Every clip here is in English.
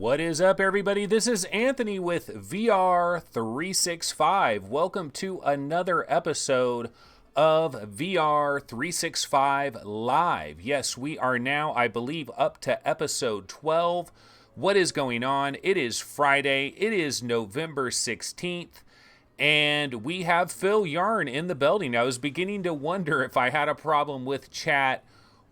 What is up, everybody? This is Anthony with VR 365. Welcome to another episode of VR 365 Live. Yes, we are now, I believe, up to episode 12. What is going on? It is Friday. It is November 16th. And we have Phil Yarn in the building. I was beginning to wonder if I had a problem with chat.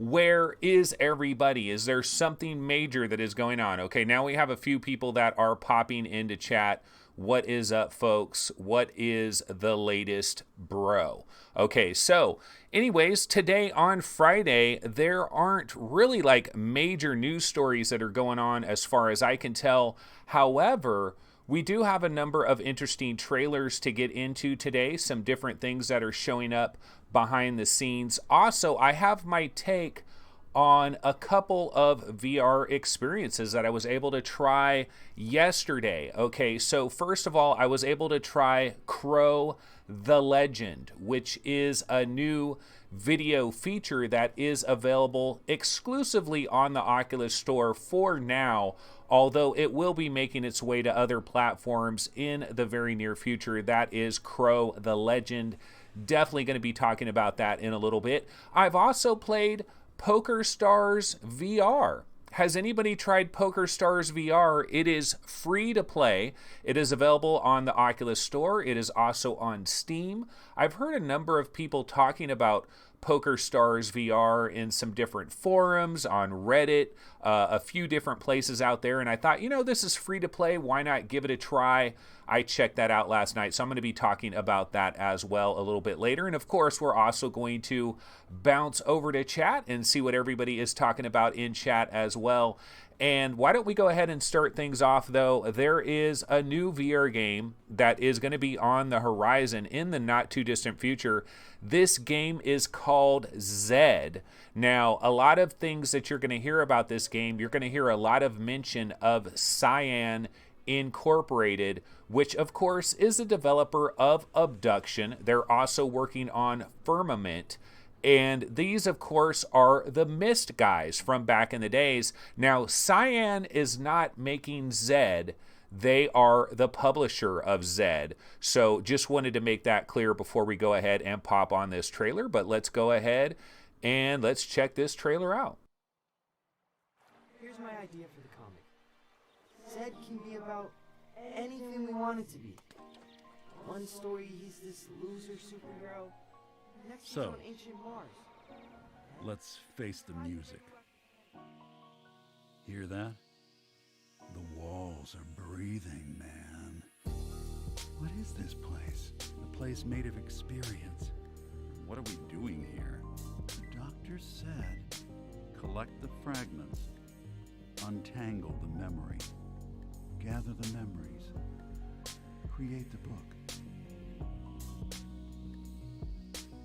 Where is everybody? Is there something major that is going on? Okay, now we have a few people that are popping into chat. What is up, folks? What is the latest, bro? Okay, so anyways, today on Friday, there aren't really like major news stories that are going on as far as I can tell. However, we do have a number of interesting trailers to get into today, some different things that are showing up behind the scenes. Also, I have my take on a couple of VR experiences that I was able to try yesterday. Okay, so first of all, I was able to try Crow the Legend, which is a new video feature that is available exclusively on the Oculus Store for now, although it will be making its way to other platforms in the very near future. That is Crow the Legend. Definitely going to be talking about that in a little bit. I've also played PokerStars VR. Has anybody tried PokerStars VR? It is free to play. It is available on the Oculus Store. It is also on Steam. I've heard a number of people talking about PokerStars VR in some different forums, on Reddit, a few different places out there, and I thought, this is free to play. Why not give it a try? I checked that out last night, so I'm going to be talking about that as well a little bit later. And of course, we're also going to bounce over to chat and see what everybody is talking about in chat as well. And why don't we go ahead and start things off, though? There is a new VR game that is going to be on the horizon in the not-too-distant future. This game is called ZED. Now, a lot of things that you're going to hear about this game, you're going to hear a lot of mention of Cyan Incorporated, which, of course, is the developer of Abduction. They're also working on Firmament. And these, of course, are the Myst guys from back in the days. Now, Cyan is not making ZED. They are the publisher of ZED. So just wanted to make that clear before we go ahead and pop on this trailer. But let's go ahead and let's check this trailer out. Here's my idea for the comic. ZED can be about anything we want it to be. One story, he's this loser superhero. Next So, on ancient Mars. let's face the music. Hear that? The walls are breathing, man. What is this place? A place made of experience. What are we doing here? The doctor said, collect the fragments, untangle the memory, gather the memories, create the book.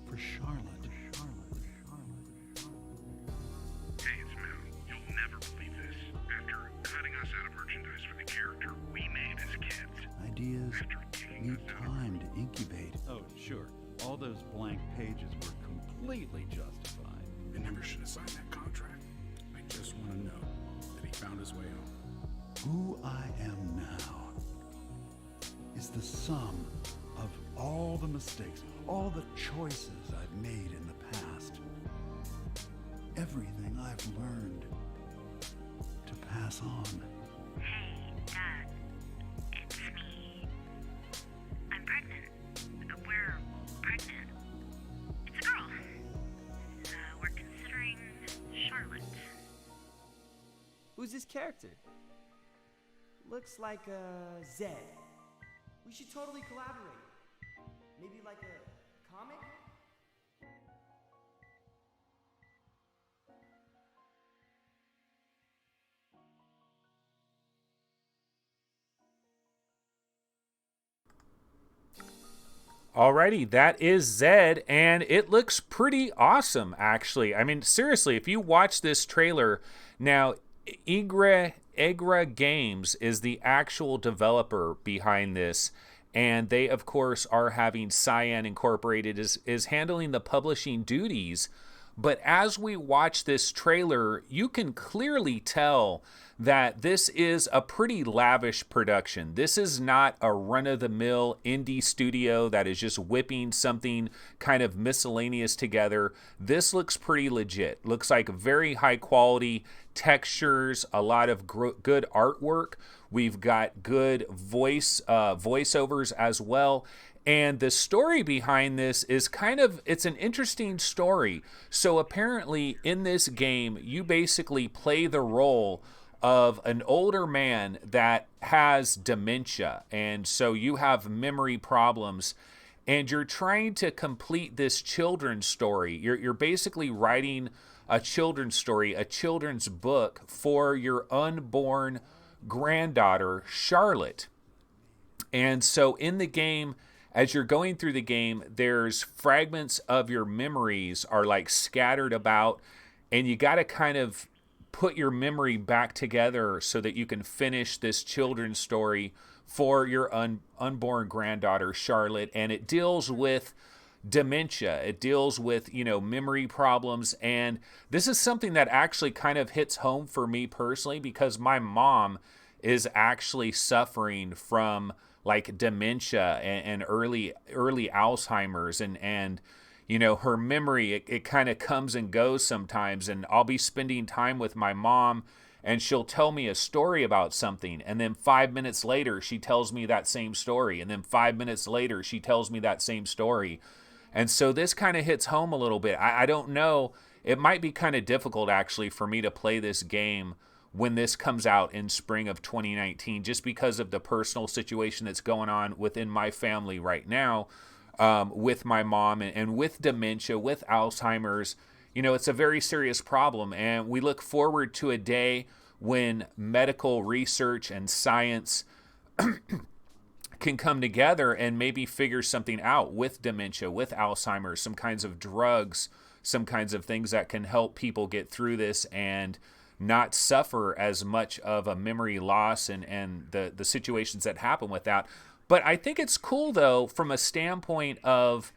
For Charlotte. Hey, it's Mel. You'll never believe this. After cutting us out of merchandise for the character we made as kids. Ideas After kicking need us out. time to incubate. Oh, sure. All those blank pages were completely justified. I never should have signed that contract. I just want to know that he found his way home. Who I am now is the sum of all the mistakes, all the choices I've made in the past. Everything I've learned to pass on. Hey, Dad. It's me. I'm pregnant. We're pregnant. It's a girl. We're considering Charlotte. Who's this character? Looks like a Zed. We should totally collaborate. Maybe like a comic? Alrighty, that is ZED, and it looks pretty awesome, actually. I mean, seriously, if you watch this trailer, now, Eagre Games is the actual developer behind this, and they, of course, are having Cyan Incorporated is handling the publishing duties, But as we watch this trailer, you can clearly tell that this is a pretty lavish production. This is not a run-of-the-mill indie studio that is just whipping something kind of miscellaneous together. This looks pretty legit. Looks like very high quality textures, a lot of good artwork. We've got good voiceovers as well. And the story behind this is it's an interesting story. So apparently in this game, you basically play the role of an older man that has dementia. And so you have memory problems and you're trying to complete this children's story. You're basically writing a children's story, a children's book for your unborn granddaughter, Charlotte. And so in the game, as you're going through the game, there's fragments of your memories are like scattered about, and you got to kind of put your memory back together so that you can finish this children's story for your unborn granddaughter, Charlotte. And it deals with dementia. It deals with, memory problems. And this is something that actually kind of hits home for me personally, because my mom is actually suffering from like dementia and early Alzheimer's, and her memory, it kind of comes and goes sometimes. And I'll be spending time with my mom and she'll tell me a story about something, and then 5 minutes later she tells me that same story, and then 5 minutes later she tells me that same story. And so this kind of hits home a little bit. I don't know, it might be kind of difficult actually for me to play this game when this comes out in spring of 2019, just because of the personal situation that's going on within my family right now, with my mom and with dementia, with Alzheimer's. It's a very serious problem, and we look forward to a day when medical research and science can come together and maybe figure something out with dementia, with Alzheimer's, some kinds of drugs, some kinds of things that can help people get through this and not suffer as much of a memory loss and the situations that happen with that. But I think it's cool, though, from a standpoint of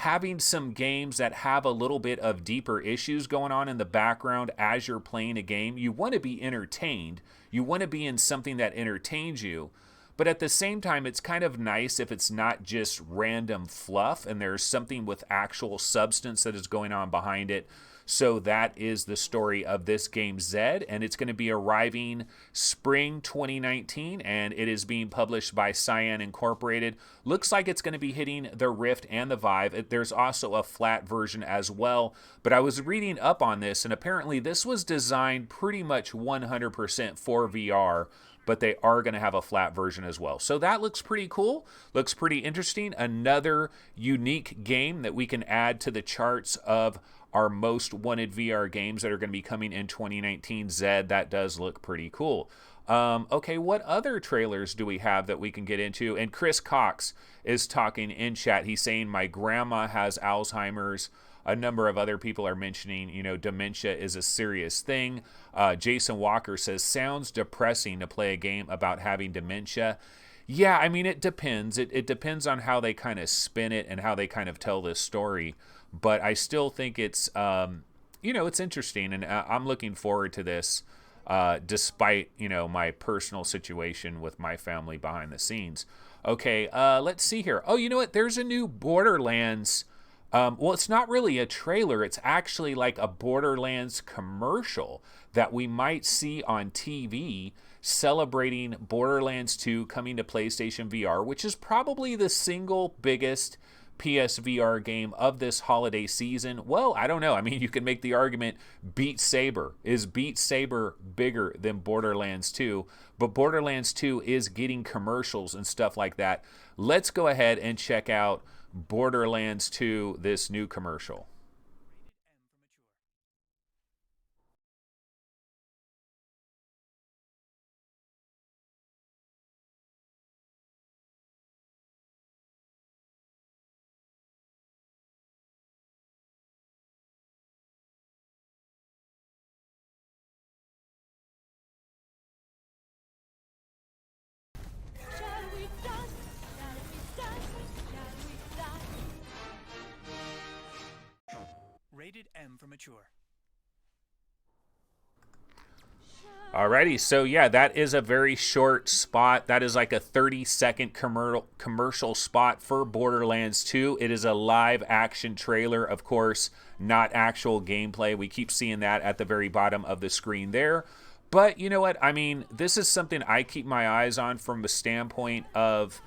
having some games that have a little bit of deeper issues going on in the background as you're playing a game. You want to be entertained. You want to be in something that entertains you. But at the same time, it's kind of nice if it's not just random fluff and there's something with actual substance that is going on behind it. So that is the story of this game, ZED, and it's going to be arriving spring 2019, and it is being published by Cyan Incorporated. Looks like it's going to be hitting the Rift and the Vive. There's also a flat version as well, but I was reading up on this, and apparently this was designed pretty much 100% for VR, but they are going to have a flat version as well. So that looks pretty cool, looks pretty interesting. Another unique game that we can add to the charts of our most wanted VR games that are going to be coming in 2019. ZED, that does look pretty cool. Okay, what other trailers do we have that we can get into? And Chris Cox is talking in chat. He's saying, my grandma has Alzheimer's. A number of other people are mentioning, dementia is a serious thing. Jason Walker says, sounds depressing to play a game about having dementia. Yeah, I mean, it depends. It depends on how they kind of spin it and how they kind of tell this story. But I still think it's, it's interesting, and I'm looking forward to this, despite, my personal situation with my family behind the scenes. Okay, let's see here. Oh, you know what? There's a new Borderlands. Well, it's not really a trailer. It's actually like a Borderlands commercial that we might see on TV celebrating Borderlands 2 coming to PlayStation VR, which is probably the single biggest PSVR game of this holiday season. Well, I don't know. I mean, you can make the argument Beat Saber. Is Beat Saber bigger than Borderlands 2? But Borderlands 2 is getting commercials and stuff like that. Let's go ahead and check out Borderlands 2, this new commercial. Rated M for mature. Alrighty, so yeah, that is a very short spot. That is like a 30-second commercial spot for Borderlands 2. It is a live action trailer, of course, not actual gameplay. We keep seeing that at the very bottom of the screen there. But you know what? I mean, this is something I keep my eyes on from the standpoint of,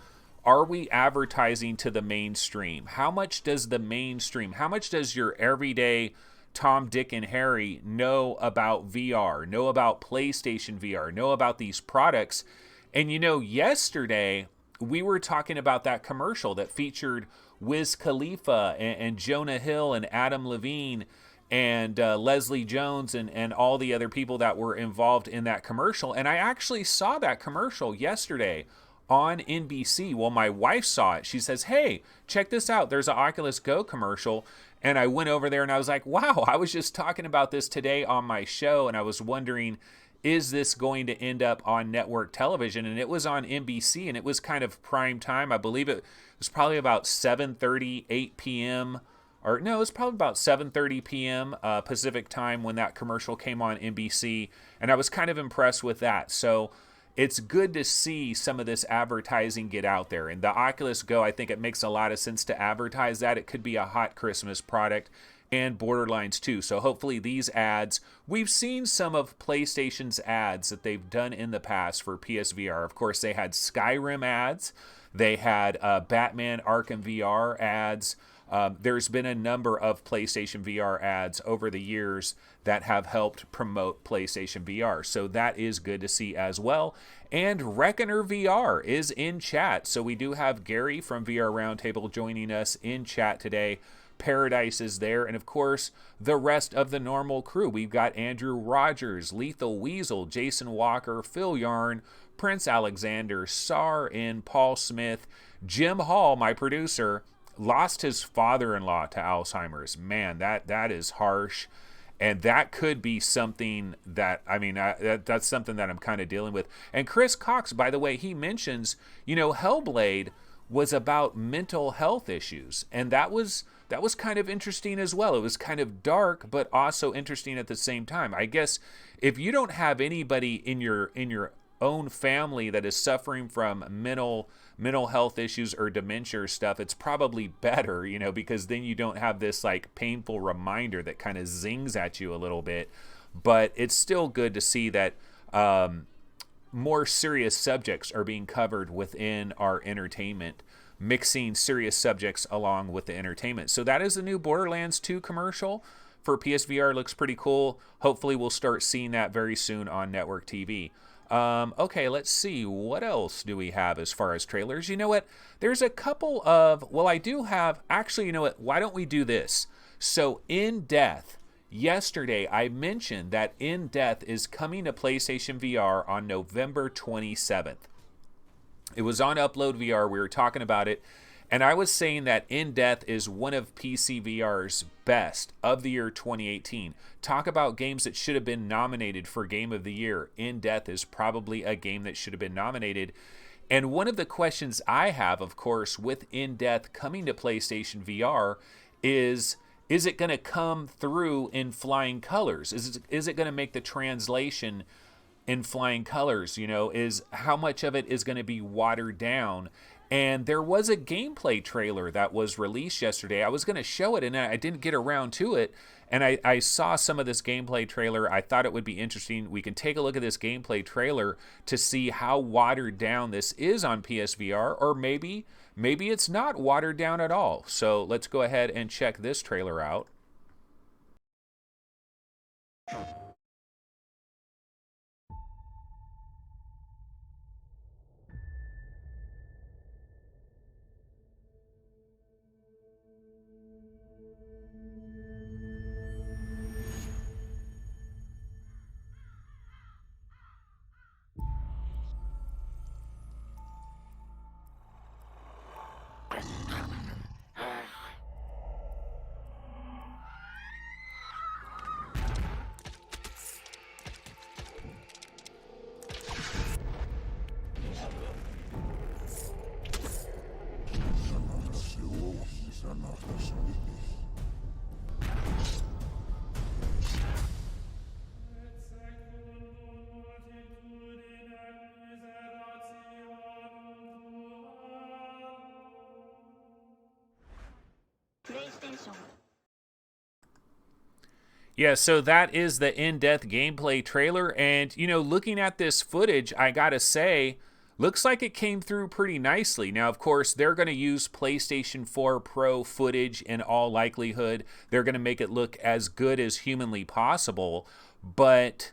are we advertising to the mainstream? How much does the mainstream, how much does your everyday Tom, Dick, and Harry know about VR, know about PlayStation VR, know about these products? And you know, yesterday we were talking about that commercial that featured Wiz Khalifa and Jonah Hill and Adam Levine and Leslie Jones and all the other people that were involved in that commercial. And I actually saw that commercial yesterday on NBC. Well, my wife saw it. She says, hey, check this out. There's an Oculus Go commercial. And I went over there and I was like, wow, I was just talking about this today on my show. And I was wondering, is this going to end up on network television? And it was on NBC, and it was kind of prime time. I believe it was probably about 7:30, 8 p.m. Or no, it was probably about 7:30 p.m. Pacific time when that commercial came on NBC. And I was kind of impressed with that. So it's good to see some of this advertising get out there. And the Oculus Go, I think it makes a lot of sense to advertise that. It could be a hot Christmas product, and Borderlands 2. So hopefully these ads, we've seen some of PlayStation's ads that they've done in the past for PSVR. Of course, they had Skyrim ads. They had Batman Arkham VR ads. There's been a number of PlayStation VR ads over the years that have helped promote PlayStation VR. So that is good to see as well. And Reckoner VR is in chat. So we do have Gary from VR Roundtable joining us in chat today. Paradise is there. And of course, the rest of the normal crew. We've got Andrew Rogers, Lethal Weasel, Jason Walker, Phil Yarn, Prince Alexander, Sar in Paul Smith, Jim Hall, my producer, lost his father-in-law to Alzheimer's. Man, that is harsh. And that could be something that, I mean, that's something that I'm kind of dealing with. And Chris Cox, by the way, he mentions, you know, Hellblade was about mental health issues. And that was kind of interesting as well. It was kind of dark, but also interesting at the same time. I guess if you don't have anybody in your own family that is suffering from mental health issues or dementia or stuff, it's probably better, you know, because then you don't have this like painful reminder that kind of zings at you a little bit. But it's still good to see that more serious subjects are being covered within our entertainment, mixing serious subjects along with the entertainment. So that is the new Borderlands 2 commercial for PSVR. Looks pretty cool. Hopefully we'll start seeing that very soon on network TV. Okay, let's see. What else do we have as far as trailers? You know what? There's a couple of, well, I do have, actually, you know what? Why don't we do this? So In Death, yesterday I mentioned that In Death is coming to PlayStation VR on November 27th. It was on Upload VR. We were talking about it. And I was saying that In Death is one of PCVR's best of the year 2018. Talk about games that should have been nominated for Game of the Year. In Death is probably a game that should have been nominated. And one of the questions I have, of course, with In Death coming to PlayStation VR is it going to come through in flying colors? Is it going to make the translation in flying colors? You know, is how much of it is going to be watered down? And there was a gameplay trailer that was released yesterday. I was going to show it, and I didn't get around to it. And I saw some of this gameplay trailer. I thought it would be interesting. We can take a look at this gameplay trailer to see how watered down this is on PSVR, or maybe it's not watered down at all. So let's go ahead and check this trailer out. Yeah, so that is the in-depth gameplay trailer, and looking at this footage, I gotta say, looks like it came through pretty nicely. Now, of course, they're going to use PlayStation 4 Pro footage in all likelihood. They're going to make it look as good as humanly possible, but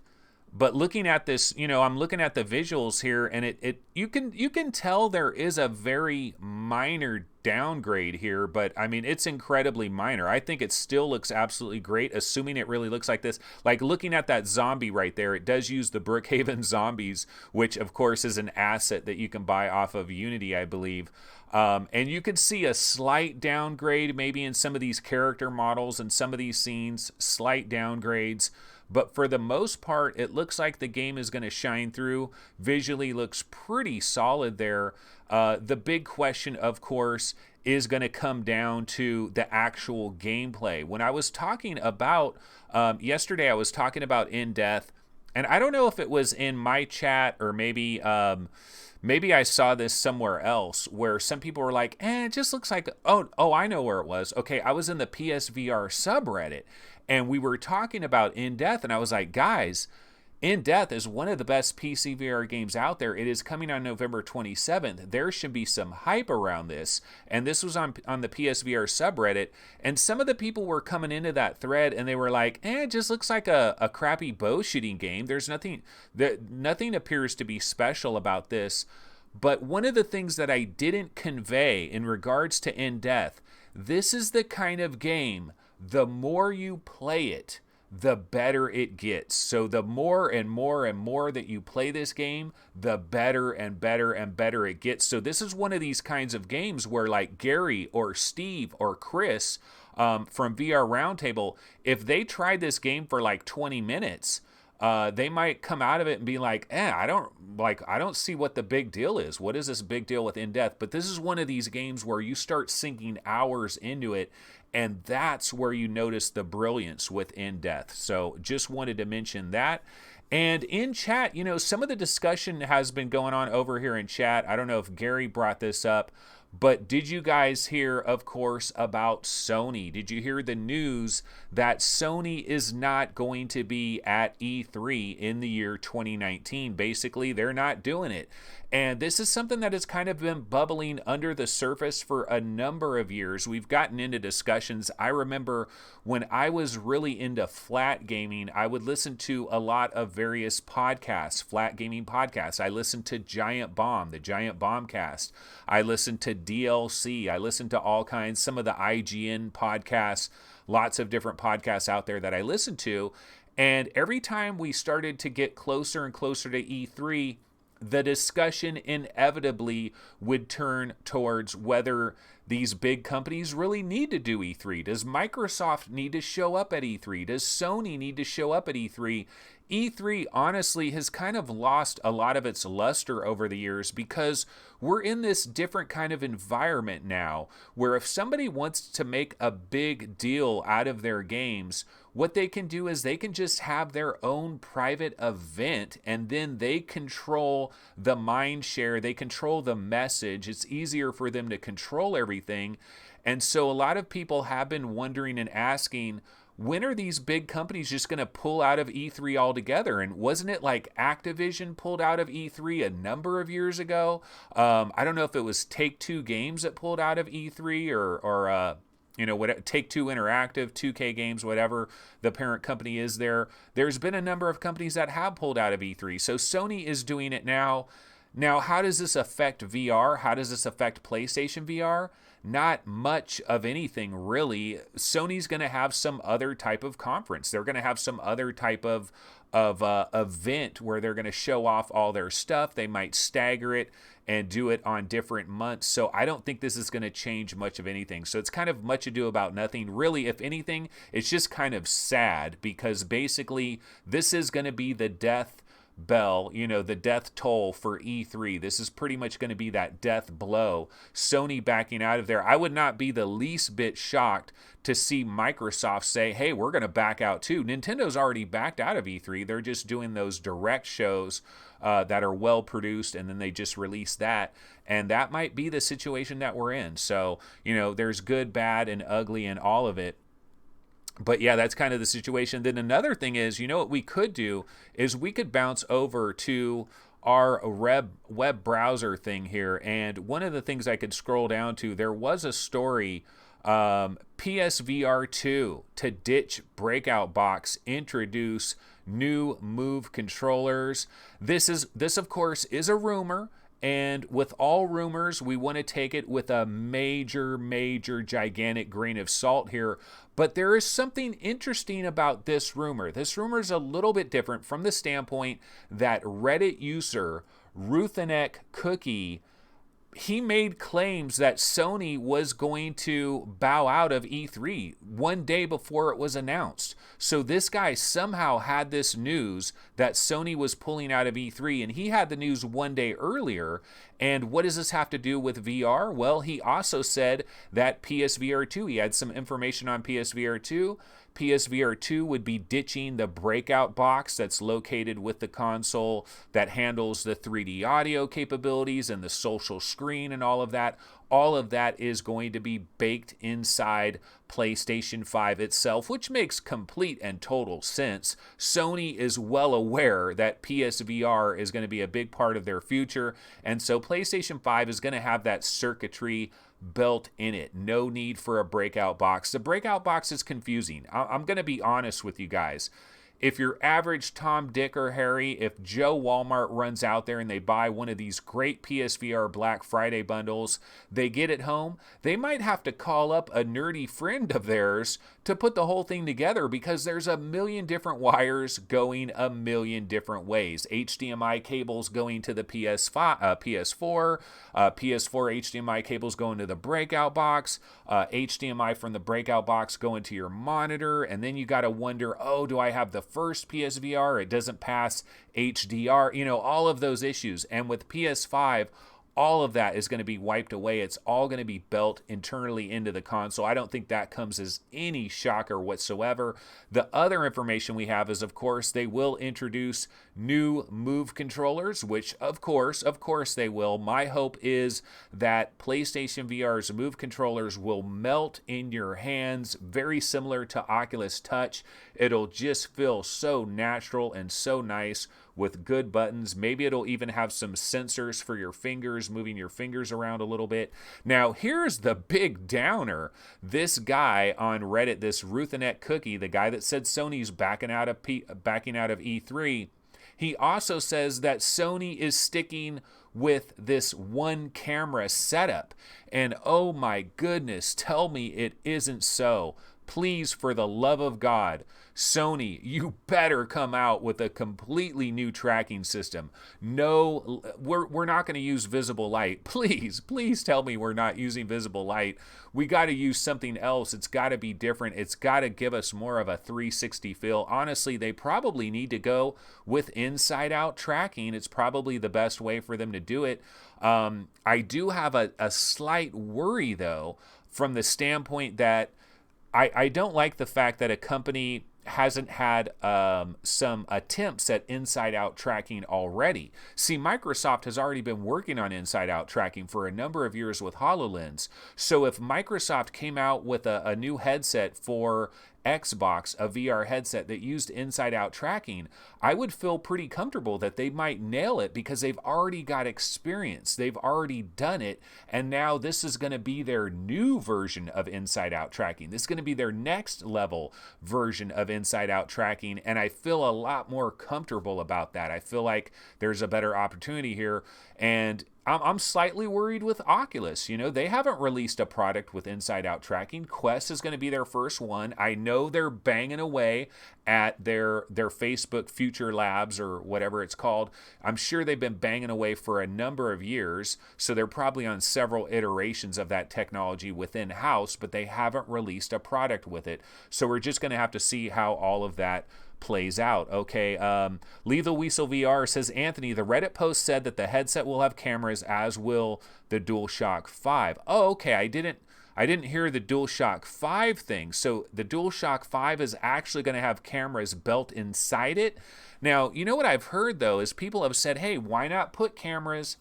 looking at this, I'm looking at the visuals here, and you can tell there is a very minor downgrade here, but I mean, it's incredibly minor. I think it still looks absolutely great, assuming it really looks like this. Like looking at that zombie right there, it does use the Brookhaven zombies, which of course is an asset that you can buy off of Unity, I believe. And you can see a slight downgrade maybe in some of these character models and some of these scenes, slight downgrades. But for the most part, it looks like the game is going to shine through. Visually looks pretty solid there. The big question, of course, is going to come down to the actual gameplay. When I was talking about, yesterday I was talking about In Death, and I don't know if it was in my chat or maybe I saw this somewhere else where some people were like, it just looks like, oh, I know where it was. Okay, I was in the PSVR subreddit, and we were talking about In Death, and I was like, guys, In Death is one of the best PC VR games out there. It is coming on November 27th. There should be some hype around this, and this was on the PSVR subreddit, and some of the people were coming into that thread, and they were like, it just looks like a crappy bow shooting game. There's nothing appears to be special about this. But one of the things that I didn't convey in regards to In Death, this is the kind of game, the more you play it, the better it gets. So the more and more and more that you play this game, the better and better and better it gets. So this is one of these kinds of games where like Gary or Steve or Chris from VR Roundtable, if they tried this game for like 20 minutes, they might come out of it and be like, I don't see what the big deal is. What is this big deal with In Death? But this is one of these games where you start sinking hours into it, and that's where you notice the brilliance with In Death. So just wanted to mention that. And in chat, some of the discussion has been going on over here in chat. I don't know if Gary brought this up, but did you guys hear, of course, about Sony? Did you hear the news that Sony is not going to be at E3 in the year 2019? Basically, they're not doing it. And this is something that has kind of been bubbling under the surface for a number of years. We've gotten into discussions. I remember when I was really into flat gaming, I would listen to a lot of various podcasts, flat gaming podcasts. I listened to Giant Bomb, the Giant Bombcast. I listened to DLC. I listened to all kinds, some of the IGN podcasts, lots of different podcasts out there that I listened to. And every time we started to get closer and closer to E3, the discussion inevitably would turn towards whether these big companies really need to do E3. Does Microsoft need to show up at E3? Does Sony need to show up at E3? E3 honestly has kind of lost a lot of its luster over the years because we're in this different kind of environment now where if somebody wants to make a big deal out of their games, what they can do is they can just have their own private event and then they control the mind share, they control the message. It's easier for them to control everything. And so a lot of people have been wondering and asking, when are these big companies just going to pull out of E3 altogether? And wasn't it like Activision pulled out of E3 a number of years ago? I don't know if it was Take-Two Games that pulled out of E3 or what Take-Two Interactive, 2K Games, whatever the parent company is there. There's been a number of companies that have pulled out of E3. So Sony is doing it now. Now, how does this affect VR? How does this affect PlayStation VR? Not much of anything, really. Sony's going to have some other type of conference. They're going to have some other type of event where they're going to show off all their stuff. They might stagger it and do it on different months. So I don't think this is going to change much of anything. So it's kind of much ado about nothing. Really, if anything, it's just kind of sad because basically this is going to be the death bell, the death toll for E3. This is pretty much going to be that death blow. Sony backing out of there. I would not be the least bit shocked to see Microsoft say, hey, we're going to back out too. Nintendo's already backed out of E3. They're just doing those direct shows that are well produced, and then they just release that. And that might be the situation that we're in. So, there's good, bad, and ugly in all of it. But yeah, that's kind of the situation. Then another thing is, you know what we could do is we could bounce over to our web browser thing here. And one of the things I could scroll down to, there was a story, PSVR 2 to ditch breakout box, introduce new move controllers. This of course is a rumor. And with all rumors, we want to take it with a major, gigantic grain of salt here. But there is something interesting about this rumor. This rumor is a little bit different from the standpoint that Reddit user Ruthenek Cookie, he made claims that Sony was going to bow out of E3 one day before it was announced. So this guy somehow had this news that Sony was pulling out of E3, and he had the news one day earlier. And what does this have to do with VR? Well, he also said that PSVR 2, he had some information on PSVR 2. PSVR 2 would be ditching the breakout box that's located with the console that handles the 3D audio capabilities and the social screen and all of that. All of that is going to be baked inside PlayStation 5 itself, which makes complete and total sense. Sony is well aware that PSVR is going to be a big part of their future, and so PlayStation 5 is going to have that circuitry built in it. No need for a breakout box. The breakout box is confusing. I'm going to be honest with you guys. If your average Tom, Dick, or Harry, if Joe Walmart runs out there and they buy one of these great PSVR Black Friday bundles, they get it home, they might have to call up a nerdy friend of theirs to put the whole thing together, because there's a million different wires going a million different ways. HDMI cables going to the PS4, PS4 HDMI cables going to the breakout box, HDMI from the breakout box going to your monitor, and then you got to wonder, oh, do I have the first PSVR? It doesn't pass HDR, all of those issues. And with PS5, all of that is going to be wiped away. It's all going to be built internally into the console. I don't think that comes as any shocker whatsoever. The other information we have is, of course, they will introduce new Move controllers, which of course they will. My hope is that PlayStation VR's Move controllers will melt in your hands, very similar to Oculus Touch. It'll just feel so natural and so nice with good buttons. Maybe it'll even have some sensors for your fingers, moving your fingers around a little bit. Now, here's the big downer. This guy on Reddit, this Ruthenek Cookie, the guy that said Sony's backing out of E3, he also says that Sony is sticking with this one camera setup. And oh my goodness, tell me it isn't so. Please, for the love of God, Sony, you better come out with a completely new tracking system. No, we're not going to use visible light. Please tell me we're not using visible light. We got to use something else. It's got to be different. It's got to give us more of a 360 feel. Honestly, they probably need to go with inside-out tracking. It's probably the best way for them to do it. I do have a slight worry, though, from the standpoint that I don't like the fact that a company hasn't had some attempts at inside-out tracking already. See, Microsoft has already been working on inside-out tracking for a number of years with HoloLens. So if Microsoft came out with a new headset for Xbox, a VR headset that used inside-out tracking, I would feel pretty comfortable that they might nail it because they've already got experience. They've already done it, and now this is going to be their new version of inside-out tracking. This is going to be their next level version of inside-out tracking, and I feel a lot more comfortable about that. I feel like there's a better opportunity here, and I'm slightly worried with Oculus. They haven't released a product with inside-out tracking. Quest is going to be their first one. I know they're banging away at their Facebook Future Labs or whatever it's called. I'm sure they've been banging away for a number of years, so they're probably on several iterations of that technology within house, but they haven't released a product with it. So we're just going to have to see how all of that plays out. Okay, Lethal Weasel VR says, Anthony, the Reddit post said that the headset will have cameras, as will the DualShock 5. Oh, okay, I didn't hear the DualShock 5 thing. So the DualShock 5 is actually going to have cameras built inside it. Now, you know what I've heard, though, is people have said, hey, why not put cameras?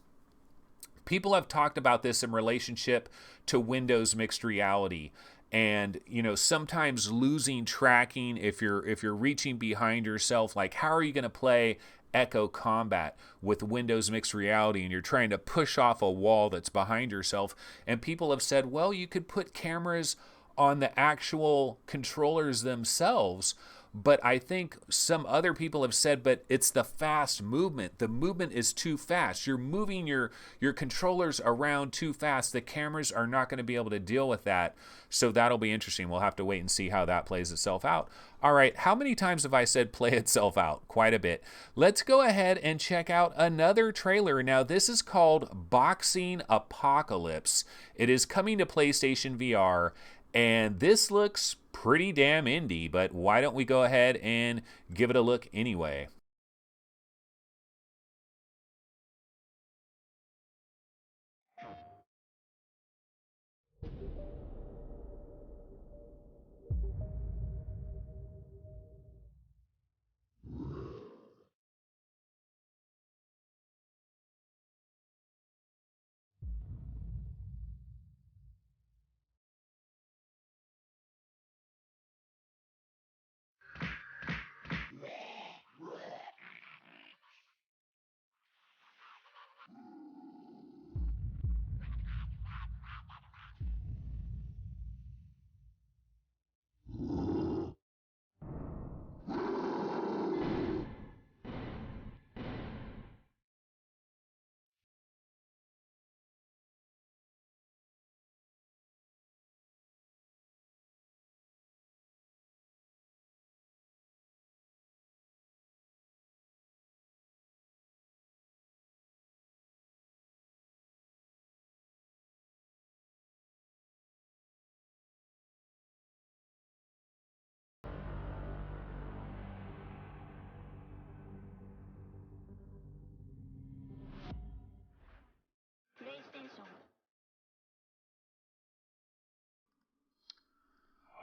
People have talked about this in relationship to Windows mixed reality. and sometimes losing tracking if you're reaching behind yourself. Like, how are you going to play Echo Combat with Windows Mixed Reality and you're trying to push off a wall that's behind yourself? And people have said, well, you could put cameras on the actual controllers themselves. But I think some other people have said, but it's the fast movement. The movement is too fast. You're moving your controllers around too fast. The cameras are not going to be able to deal with that. So that'll be interesting. We'll have to wait and see how that plays itself out. All right, how many times have I said play itself out? Quite a bit. Let's go ahead and check out another trailer. Now, this is called Boxing Apocalypse. It is coming to PlayStation VR. And this looks pretty damn indie, but why don't we go ahead and give it a look anyway?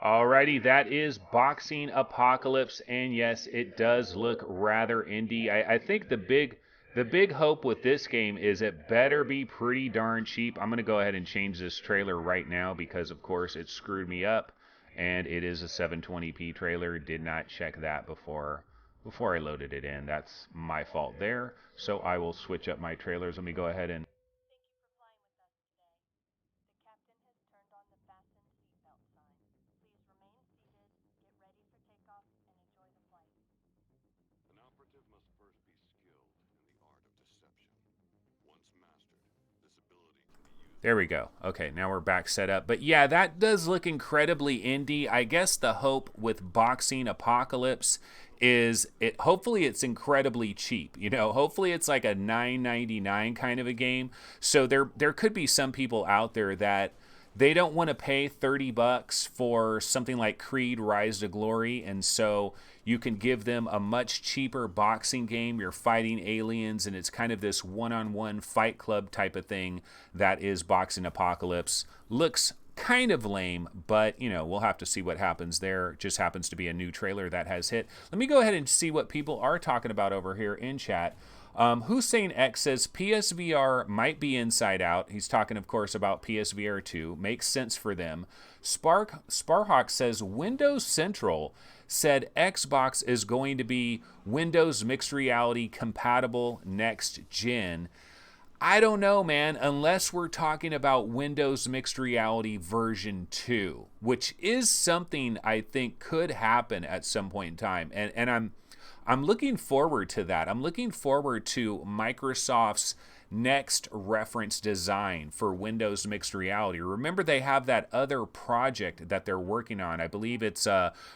Alrighty, that is Boxing Apocalypse, and yes, it does look rather indie. I think the big hope with this game is it better be pretty darn cheap. I'm gonna go ahead and change this trailer right now because of course it screwed me up, and it is a 720p trailer. Did not check that before I loaded it in. That's my fault there. So I will switch up my trailers. Let me go ahead and there we go. Okay, now we're back set up. But yeah, that does look incredibly indie. I guess the hope with Boxing Apocalypse is hopefully it's incredibly cheap. Hopefully it's like a $9.99 kind of a game. So there could be some people out there that they don't want to pay $30 for something like Creed Rise to Glory, and so you can give them a much cheaper boxing game. You're fighting aliens, and it's kind of this one-on-one fight club type of thing that is Boxing Apocalypse. Looks kind of lame, but we'll have to see what happens there. Just happens to be a new trailer that has hit. Let me go ahead and see what people are talking about over here in chat. Hussein X says PSVR might be Inside Out. He's talking, of course, about PSVR 2. Makes sense for them. Sparhawk says Windows Central said Xbox is going to be Windows Mixed Reality compatible next gen. I don't know, man, unless we're talking about Windows Mixed Reality version 2, which is something I think could happen at some point in time. And I'm looking forward to that. I'm looking forward to Microsoft's next reference design for Windows Mixed Reality. Remember, they have that other project that they're working on. I believe it's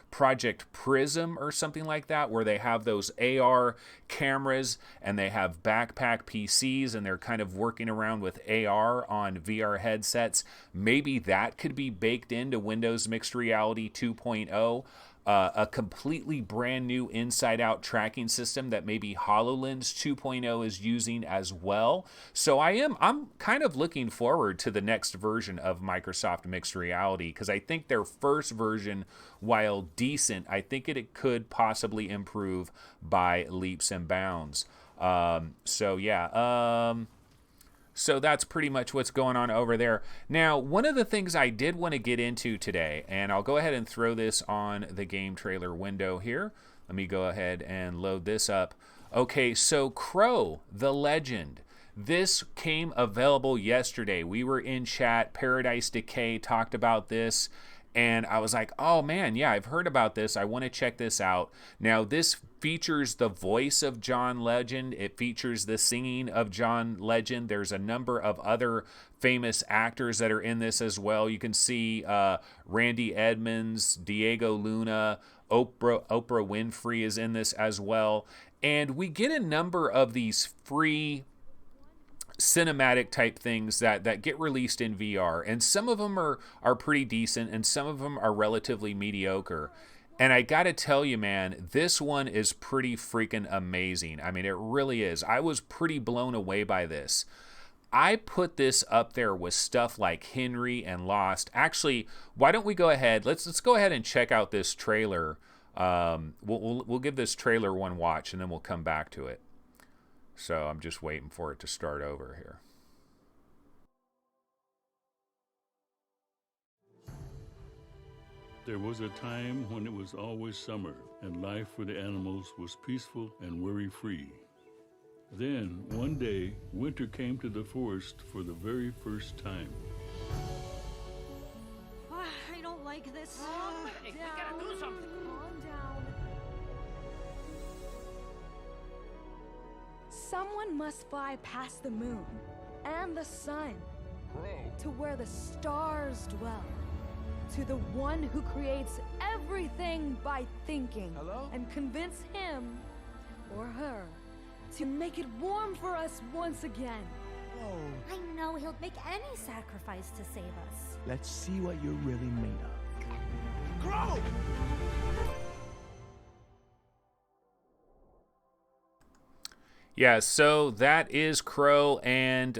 Project Prism or something like that, where they have those AR cameras and they have backpack PCs and they're kind of working around with AR on VR headsets. Maybe that could be baked into Windows Mixed Reality 2.0. A completely brand new inside-out tracking system that maybe HoloLens 2.0 is using as well. So I'm kind of looking forward to the next version of Microsoft Mixed Reality, because I think their first version, while decent, I think it could possibly improve by leaps and bounds. So that's pretty much what's going on over there. Now, one of the things I did want to get into today, and I'll go ahead and throw this on the game trailer window here. Let me go ahead and load this up. Okay, so Crow, the Legend. This came available yesterday. We were in chat. Paradise Decay talked about this. And I was like, oh man, yeah, I've heard about this. I want to check this out. Now, this features the voice of John Legend. It features the singing of John Legend. There's a number of other famous actors that are in this as well. You can see Randy Edmonds, Diego Luna, Oprah Winfrey is in this as well. And we get a number of these free cinematic type things that get released in VR, and some of them are pretty decent and some of them are relatively mediocre. And I gotta tell you, man, this one is pretty freaking amazing. I mean, it really is. I was pretty blown away by this. I put this up there with stuff like Henry and Lost. Actually, why don't we go ahead, let's go ahead and check out this trailer. We'll give this trailer one watch and then we'll come back to it. So I'm just waiting for it to start over here. There was a time when it was always summer and life for the animals was peaceful and worry-free. Then, one day, winter came to the forest for the very first time. I don't like this. Hey, we gotta do something. Calm down. Someone must fly past the moon and the sun to where the stars dwell, to the one who creates everything by thinking. Hello? And convince him or her to make it warm for us once again. Whoa. I know he'll make any sacrifice to save us. Let's see what you're really made of. Grow! Yeah, so that is Crow, and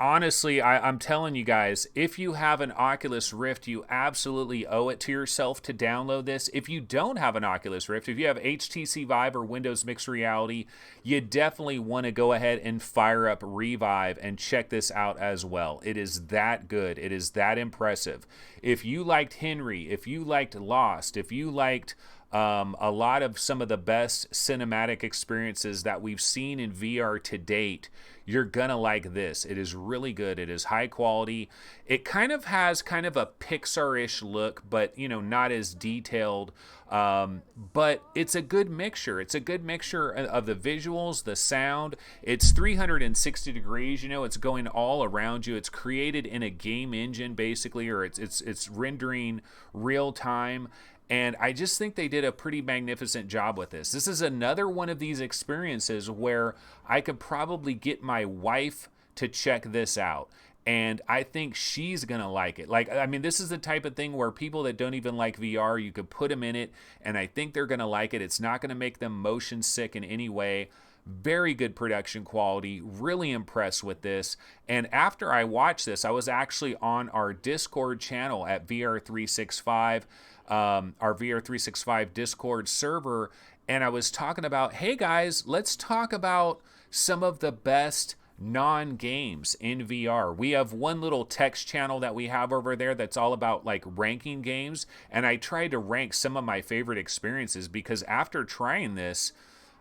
honestly, I'm telling you guys, if you have an Oculus Rift, you absolutely owe it to yourself to download this. If you don't have an Oculus Rift, if you have HTC Vive or Windows Mixed Reality, you definitely want to go ahead and fire up Revive and check this out as well. It is that good. It is that impressive. If you liked Henry, if you liked Lost, if you liked a lot of some of the best cinematic experiences that we've seen in VR to date, you're gonna like this. It is really good. It is high quality. It kind of has kind of a Pixar-ish look, but you know, not as detailed. But it's a good mixture. It's a good mixture of the visuals, the sound. It's 360 degrees. You know, it's going all around you. It's created in a game engine basically, or it's rendering real time. And I just think they did a pretty magnificent job with this. This is another one of these experiences where I could probably get my wife to check this out. And I think she's going to like it. Like, I mean, this is the type of thing where people that don't even like VR, you could put them in it, and I think they're going to like it. It's not going to make them motion sick in any way. Very good production quality. Really impressed with this. And after I watched this, I was actually on our Discord channel at VR365. Our VR365 Discord server, and I was talking about, hey guys, let's talk about some of the best non-games in VR. We have one little text channel that we have over there that's all about like ranking games, and I tried to rank some of my favorite experiences because after trying this,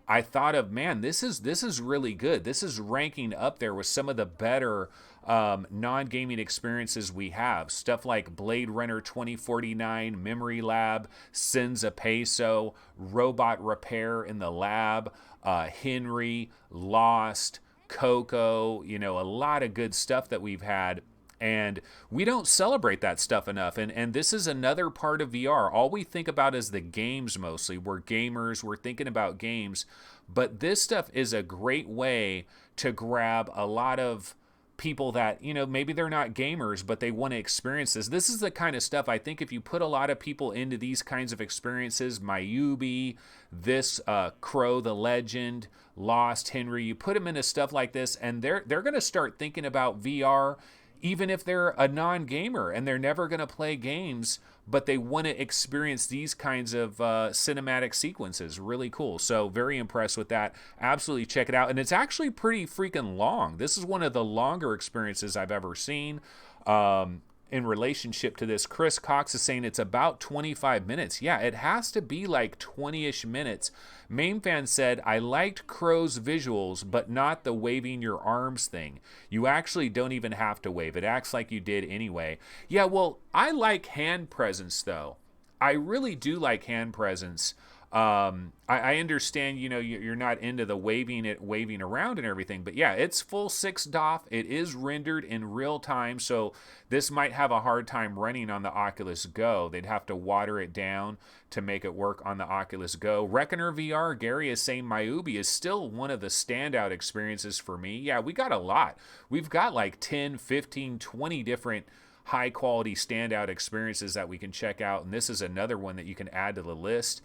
I thought of, man, this is really good. This is ranking up there with some of the better non-gaming experiences we have. Stuff like Blade Runner 2049, Memory Lab, Sins of Peso, Robot Repair in the Lab, Henry, Lost, Coco, you know, a lot of good stuff that we've had. And we don't celebrate that stuff enough. And this is another part of VR. All we think about is the games mostly. We're gamers. We're thinking about games. But this stuff is a great way to grab a lot of people that, you know, maybe they're not gamers, but they want to experience this. This is the kind of stuff I think if you put a lot of people into these kinds of experiences, Mayubi, this Crow the Legend, Lost, Henry, you put them into stuff like this, and they're going to start thinking about VR even if they're a non-gamer and they're never going to play games, but they want to experience these kinds of cinematic sequences. Really cool. So very impressed with that. Absolutely check it out. And it's actually pretty freaking long. This is one of the longer experiences I've ever seen. In relationship to this, Chris Cox is saying it's about 25 minutes. Yeah, it has to be like 20-ish minutes. Main Fan said, I liked Crow's visuals, but not the waving your arms thing. You actually don't even have to wave. It acts like you did anyway. Yeah, well, I like hand presence, though. I really do like hand presence. I understand, you know, you're not into the waving around and everything, but yeah, it's full 6 DoF. It is rendered in real time, so this might have a hard time running on the Oculus Go. They'd have to water it down to make it work on the Oculus Go. Reckoner VR, Gary is saying Myubi is still one of the standout experiences for me. Yeah, we got a lot. We've got like 10, 15, 20 different high quality standout experiences that we can check out, and this is another one that you can add to the list.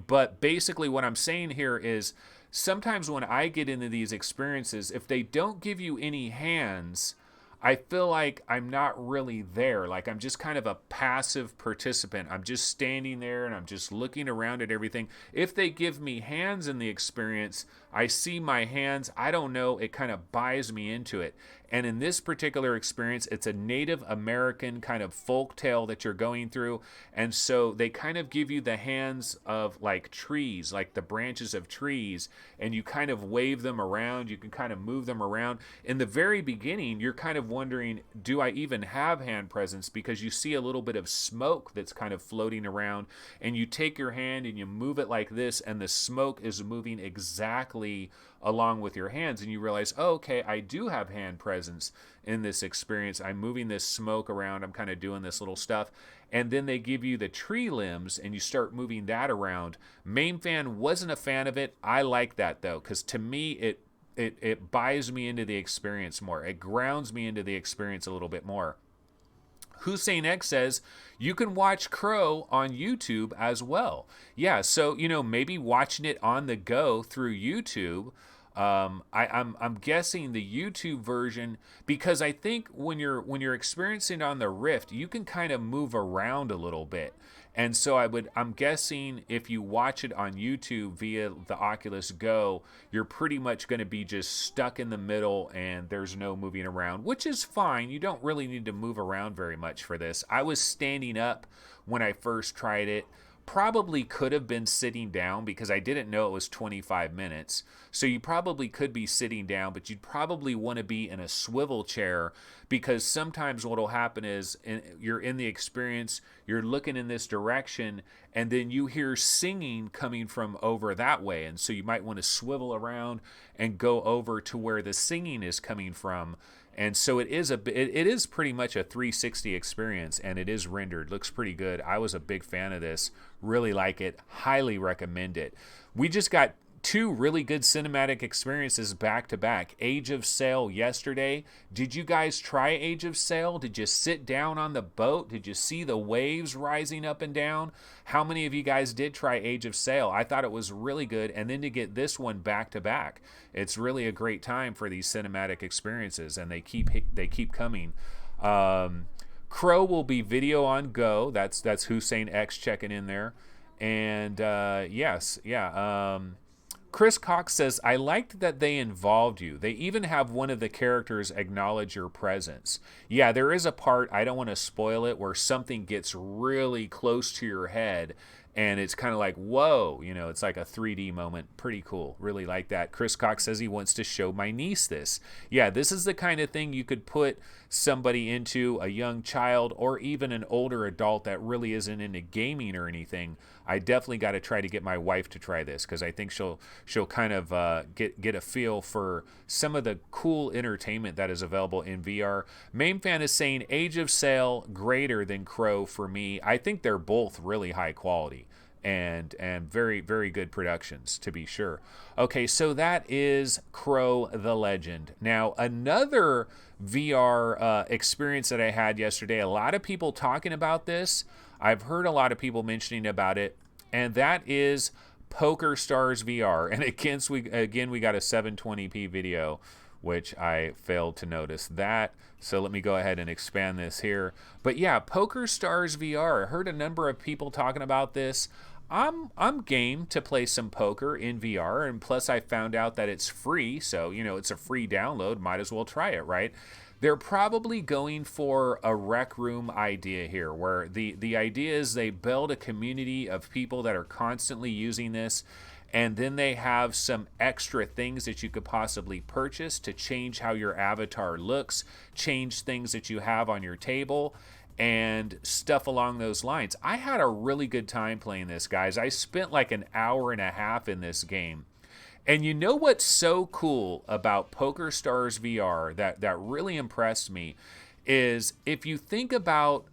But basically what I'm saying here is sometimes when I get into these experiences, if they don't give you any hands, I feel like I'm not really there. Like I'm just kind of a passive participant. I'm just standing there and I'm just looking around at everything. If they give me hands in the experience, I see my hands, I don't know, it kind of buys me into it. And in this particular experience, it's a Native American kind of folk tale that you're going through. And so they kind of give you the hands of like trees, like the branches of trees, and you kind of wave them around. You can kind of move them around. In the very beginning, you're kind of wondering, do I even have hand presence? Because you see a little bit of smoke that's kind of floating around, and you take your hand and you move it like this, and the smoke is moving exactly along with your hands, and you realize, oh, okay, I do have hand presence in this experience. I'm moving this smoke around. I'm kind of doing this little stuff. And then they give you the tree limbs, and you start moving that around. Main Fan wasn't a fan of it. I like that, though, because to me, it buys me into the experience more. It grounds me into the experience a little bit more. Hussein X says, you can watch Crow on YouTube as well. Yeah, so, you know, maybe watching it on the go through YouTube. I'm guessing the YouTube version, because I think when you're experiencing on the Rift, you can kind of move around a little bit. And so I'm guessing if you watch it on YouTube via the Oculus Go, you're pretty much going to be just stuck in the middle and there's no moving around, which is fine. You don't really need to move around very much for this. I was standing up when I first tried it. Probably could have been sitting down because I didn't know it was 25 minutes. So you probably could be sitting down, but you'd probably want to be in a swivel chair, because sometimes what will happen is you're in the experience, you're looking in this direction, and then you hear singing coming from over that way. And so you might want to swivel around and go over to where the singing is coming from. And so it is pretty much a 360 experience, and it is rendered. Looks pretty good. I was a big fan of this. Really like it. Highly recommend it. We just got 2 really good cinematic experiences back to back. Age of Sail yesterday. Did you guys try Age of Sail? Did you sit down on the boat? Did you see the waves rising up and down? How many of you guys did try Age of Sail? I thought it was really good. And then to get this one back to back, it's really a great time for these cinematic experiences, and they keep coming. Crow will be video on Go. That's Hussein X checking in there. And yes, yeah. Chris Cox says, I liked that they involved you. They even have one of the characters acknowledge your presence. Yeah, there is a part, I don't want to spoil it, where something gets really close to your head, and it's kind of like, whoa, you know, it's like a 3D moment. Pretty cool. Really like that. Chris Cox says he wants to show my niece this. Yeah, this is the kind of thing you could put somebody into, a young child or even an older adult that really isn't into gaming or anything. I definitely got to try to get my wife to try this, because I think she'll kind of get a feel for some of the cool entertainment that is available in VR. Main Fan is saying Age of Sail greater than Crow for me. I think they're both really high quality and very, very good productions, to be sure. Okay, so that is Crow the Legend. Now, another VR experience that I had yesterday, a lot of people talking about this. I've heard a lot of people mentioning about it, and that is PokerStars VR. And again, we got a 720p video, which I failed to notice that. So let me go ahead and expand this here. But yeah, PokerStars VR. I heard a number of people talking about this. I'm game to play some poker in VR, and plus I found out that it's free, so it's a free download. Might as well try it, right? They're probably going for a rec room idea here, where the idea is they build a community of people that are constantly using this, and then they have some extra things that you could possibly purchase to change how your avatar looks, change things that you have on your table, and stuff along those lines. I had a really good time playing this, guys. I spent like an hour and a half in this game. And you know what's so cool about PokerStars VR that really impressed me is if you think about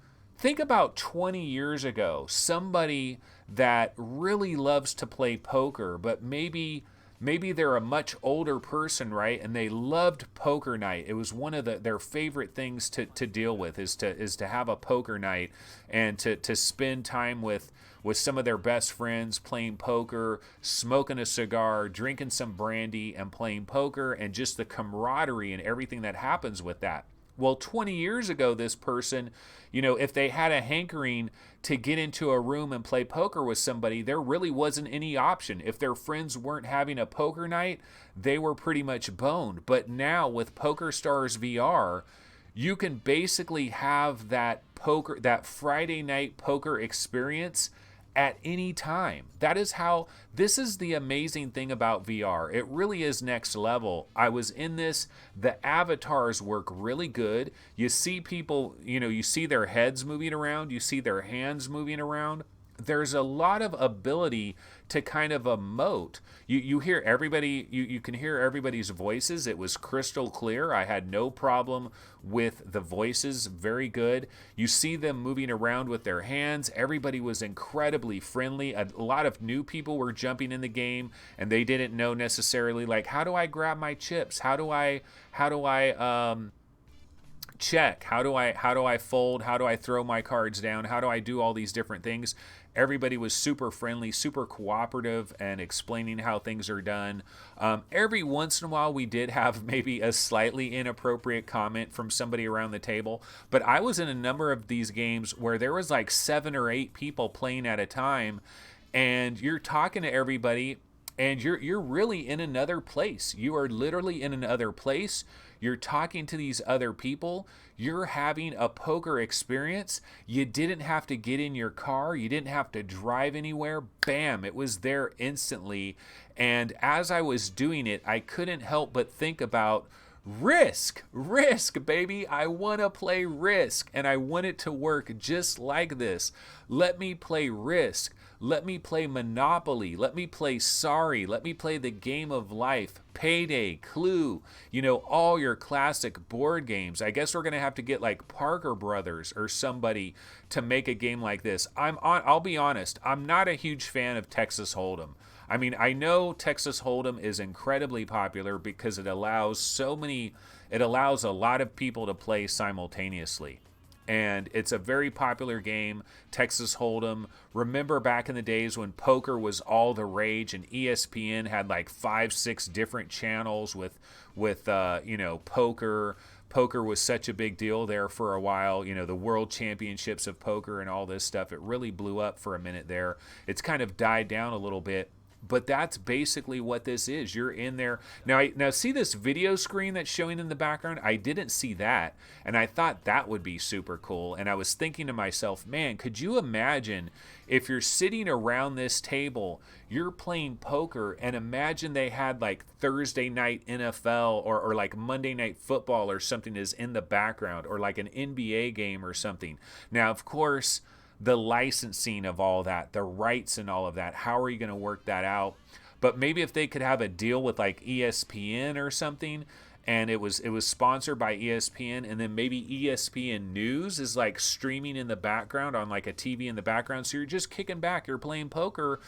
20 years ago, somebody that really loves to play poker, but maybe they're a much older person, right? And they loved poker night. It was one of their favorite things to deal with is to have a poker night and to spend time with some of their best friends playing poker, smoking a cigar, drinking some brandy, and playing poker, and just the camaraderie and everything that happens with that. Well, 20 years ago, this person, if they had a hankering to get into a room and play poker with somebody, there really wasn't any option. If their friends weren't having a poker night, they were pretty much boned. But now with PokerStars VR, you can basically have that Friday night poker experience at any time. This is the amazing thing about VR. It really is next level. I was in this, the avatars work really good. You see people, you see their heads moving around, you see their hands moving around. There's a lot of ability to kind of emote. You hear everybody, you can hear everybody's voices. It was crystal clear. I had no problem with the voices. Very good. You see them moving around with their hands. Everybody was incredibly friendly. A lot of new people were jumping in the game and they didn't know necessarily, like, how do I grab my chips? How do I check? How do I fold? How do I throw my cards down? How do I do all these different things? Everybody was super friendly, super cooperative, and explaining how things are done. Every once in a while, we did have maybe a slightly inappropriate comment from somebody around the table, but I was in a number of these games where there was like 7 or 8 people playing at a time, and you're talking to everybody, and you're really in another place. You are literally in another place. You're talking to these other people. You're having a poker experience. You didn't have to get in your car. You didn't have to drive anywhere. Bam, it was there instantly. And as I was doing it, I couldn't help but think about Risk, baby. I want to play Risk, and I want it to work just like this. Let me play Risk. Let me play Monopoly. Let me play Sorry. Let me play the Game of Life, Payday, Clue, all your classic board games. I guess we're going to have to get like Parker Brothers or somebody to make a game like this. I'll be honest, I'm not a huge fan of Texas Hold'em. I mean, I know Texas Hold'em is incredibly popular because it allows a lot of people to play simultaneously. And it's a very popular game, Texas Hold'em. Remember back in the days when poker was all the rage and ESPN had like 5-6 different channels with poker. Poker was such a big deal there for a while. The World Championships of Poker and all this stuff. It really blew up for a minute there. It's kind of died down a little bit. But that's basically what this is. You're in there. Now see this video screen that's showing in the background? I didn't see that, and I thought that would be super cool. And I was thinking to myself, man, could you imagine if you're sitting around this table, you're playing poker, and imagine they had like Thursday night NFL or like Monday night football or something is in the background, or like an NBA game or something. Now, of course, the licensing of all that, the rights and all of that, how are you going to work that out? But maybe if they could have a deal with like ESPN or something, and it was sponsored by ESPN, and then maybe ESPN News is like streaming in the background on like a TV in the background, so you're just kicking back, you're playing poker,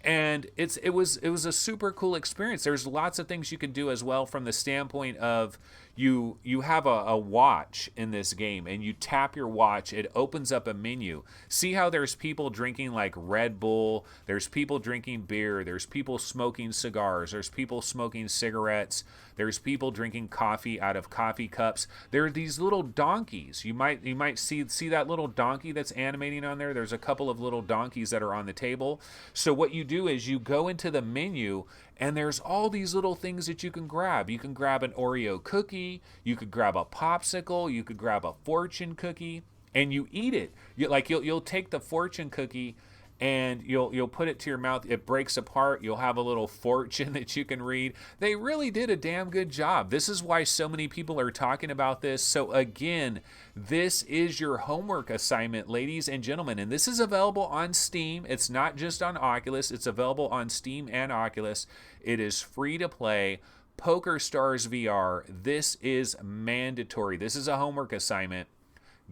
and it was a super cool experience. There's lots of things you can do as well from the standpoint of you have a watch in this game, and you tap your watch, it opens up a menu. See how there's people drinking like Red Bull, there's people drinking beer, there's people smoking cigars, there's people smoking cigarettes, there's people drinking coffee out of coffee cups. There are these little donkeys. You might see that little donkey that's animating on there. There's a couple of little donkeys that are on the table. So what you do is you go into the menu, and there's all these little things that you can grab. You can grab an Oreo cookie, you could grab a popsicle, you could grab a fortune cookie, and you eat it. You'll take the fortune cookie and you'll put it to your mouth. It breaks apart. You'll have a little fortune that you can read. They really did a damn good job. This is why so many people are talking about this. So again, this is your homework assignment, ladies and gentlemen, and this is available on Steam. It's not just on Oculus. It's available on Steam and Oculus. It is free to play. PokerStars VR. This is mandatory. This is a homework assignment.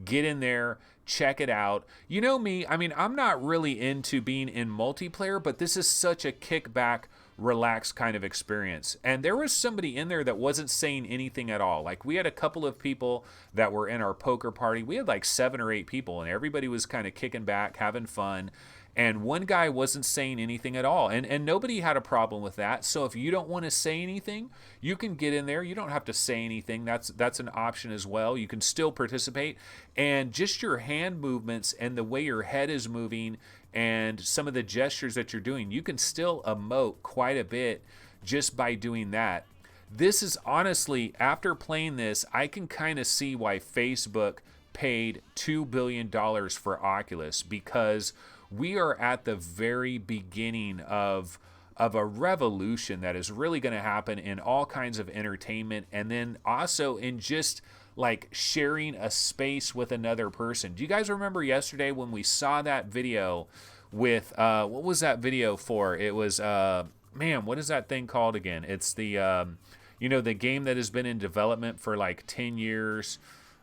Get in there, check it out. You know me, I mean, I'm not really into being in multiplayer, but this is such a kickback, relaxed kind of experience. And there was somebody in there that wasn't saying anything at all. Like, we had a couple of people that were in our poker party. We had like 7 or 8 people, and everybody was kind of kicking back, having fun. And one guy wasn't saying anything at all. And nobody had a problem with that. So if you don't want to say anything, you can get in there. You don't have to say anything. That's an option as well. You can still participate. And just your hand movements and the way your head is moving and some of the gestures that you're doing, you can still emote quite a bit just by doing that. This is honestly, after playing this, I can kind of see why Facebook paid $2 billion for Oculus, because we are at the very beginning of a revolution that is really going to happen in all kinds of entertainment, and then also in just like sharing a space with another person. Do you guys remember yesterday when we saw that video with what was that video for? It was man, what is that thing called again? It's the the game that has been in development for like 10 years.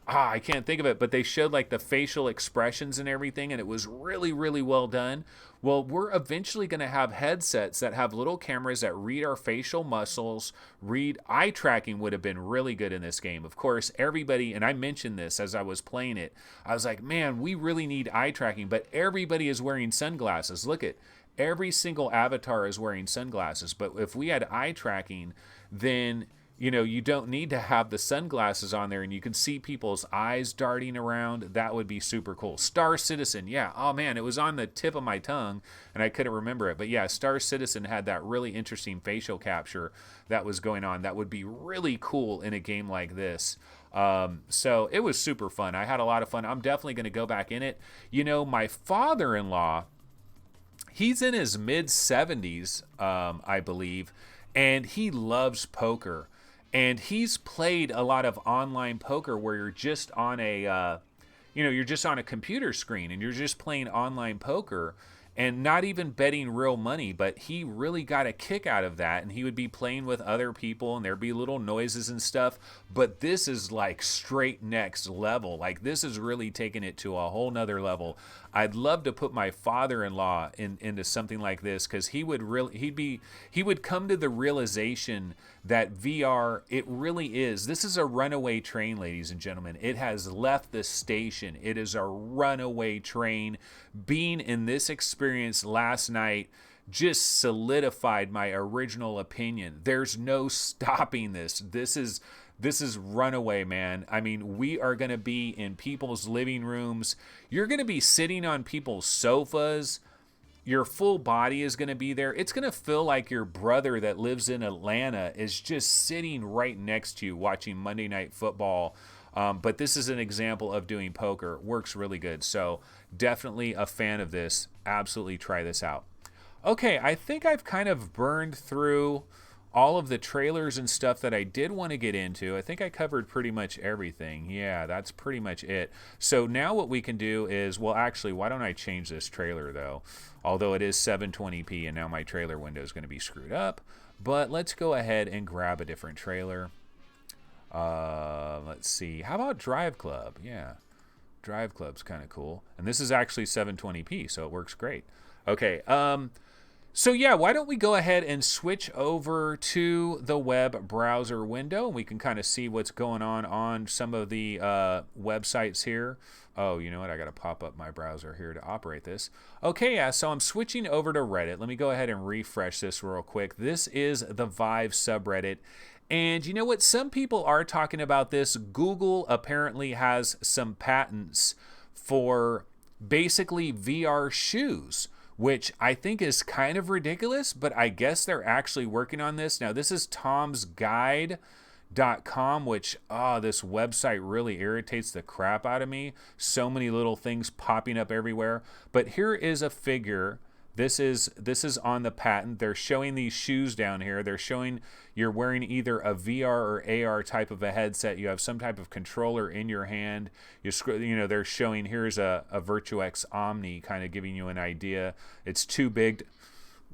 I can't think of it, but they showed like the facial expressions and everything, and it was really, really well done. Well, we're eventually going to have headsets that have little cameras that read our facial muscles, read eye tracking would have been really good in this game. Of course, everybody, and I mentioned this as I was playing it, I was like, man, we really need eye tracking, but everybody is wearing sunglasses. Look at every single avatar is wearing sunglasses, but if we had eye tracking, then you don't need to have the sunglasses on there, and you can see people's eyes darting around. That would be super cool. Star Citizen, yeah. Oh man, it was on the tip of my tongue and I couldn't remember it. But yeah, Star Citizen had that really interesting facial capture that was going on. That would be really cool in a game like this. So it was super fun. I had a lot of fun. I'm definitely going to go back in it. My father-in-law, he's in his mid-70s, I believe, and he loves poker. And he's played a lot of online poker where you're just on a, you're just on a computer screen and you're just playing online poker and not even betting real money. But he really got a kick out of that, and he would be playing with other people and there'd be little noises and stuff. But this is like straight next level. Like, this is really taking it to a whole nother level. I'd love to put my father-in-law into something like this, because he would come to the realization that VR, it really is. This is a runaway train, ladies and gentlemen. It has left the station. It is a runaway train. Being in this experience last night just solidified my original opinion. There's no stopping this. This is runaway, man. I mean, we are going to be in people's living rooms. You're going to be sitting on people's sofas. Your full body is going to be there. It's going to feel like your brother that lives in Atlanta is just sitting right next to you watching Monday Night Football. But this is an example of doing poker. Works really good. So definitely a fan of this. Absolutely try this out. Okay, I think I've kind of burned through all of the trailers and stuff that I did want to get into. I think I covered pretty much everything. Yeah, that's pretty much it. So now what we can do is, well, actually, why don't I change this trailer, though? Although it is 720p, and now my trailer window is going to be screwed up. But let's go ahead and grab a different trailer. Let's see. How about Drive Club? Yeah, Drive Club's kind of cool. And this is actually 720p, so it works great. Okay, So yeah, why don't we go ahead and switch over to the web browser window, and we can kind of see what's going on some of the websites here. Oh, you know what? I got to pop up my browser here to operate this. Okay, yeah, so I'm switching over to Reddit. Let me go ahead and refresh this real quick. This is the Vive subreddit. And you know what? Some people are talking about this. Google apparently has some patents for basically VR shoes, which I think is kind of ridiculous, but I guess they're actually working on this. Now, this is tomsguide.com, which, this website really irritates the crap out of me. So many little things popping up everywhere. But here is a figure. This is on the patent. They're showing these shoes down here. They're showing you're wearing either a VR or AR type of a headset. You have some type of controller in your hand. They're showing here's a VirtuX Omni, kind of giving you an idea. It's too big.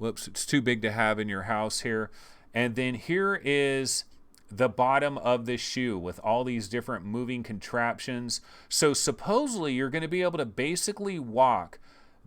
It's too big to have in your house here. And then here is the bottom of the shoe with all these different moving contraptions. So supposedly you're going to be able to basically walk.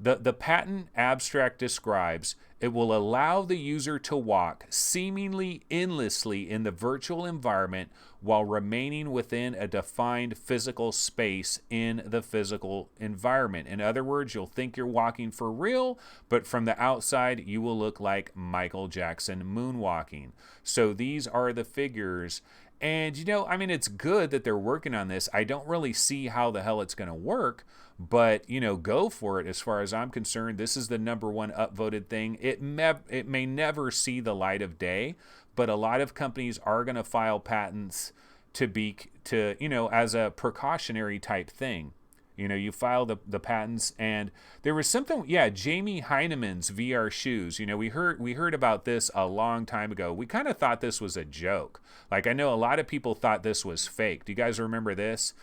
The patent abstract describes it will allow the user to walk seemingly endlessly in the virtual environment while remaining within a defined physical space in the physical environment. In other words, you'll think you're walking for real, but from the outside, you will look like Michael Jackson moonwalking. So these are the figures. And, it's good that they're working on this. I don't really see how the hell it's going to work, but, go for it as far as I'm concerned. This is the #1 upvoted thing. It may never see the light of day, but a lot of companies are going to file patents as a precautionary type thing. You file the patents, and there was something, Jamie Heinemann's VR shoes. We heard about this a long time ago. We kind of thought this was a joke. Like, I know a lot of people thought this was fake. Do you guys remember this?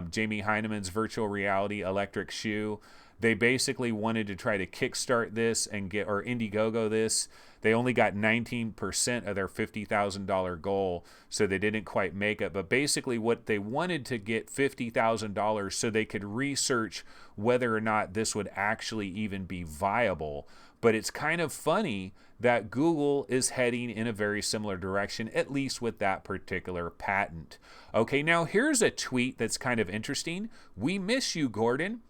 Jamie Heinemann's virtual reality electric shoe. They basically wanted to try to kickstart this and Indiegogo this. They only got 19% of their $50,000 goal, so they didn't quite make it. But basically what they wanted to get $50,000 so they could research whether or not this would actually even be viable. But it's kind of funny that Google is heading in a very similar direction, at least with that particular patent. Okay, now here's a tweet that's kind of interesting. We miss you, Gordon.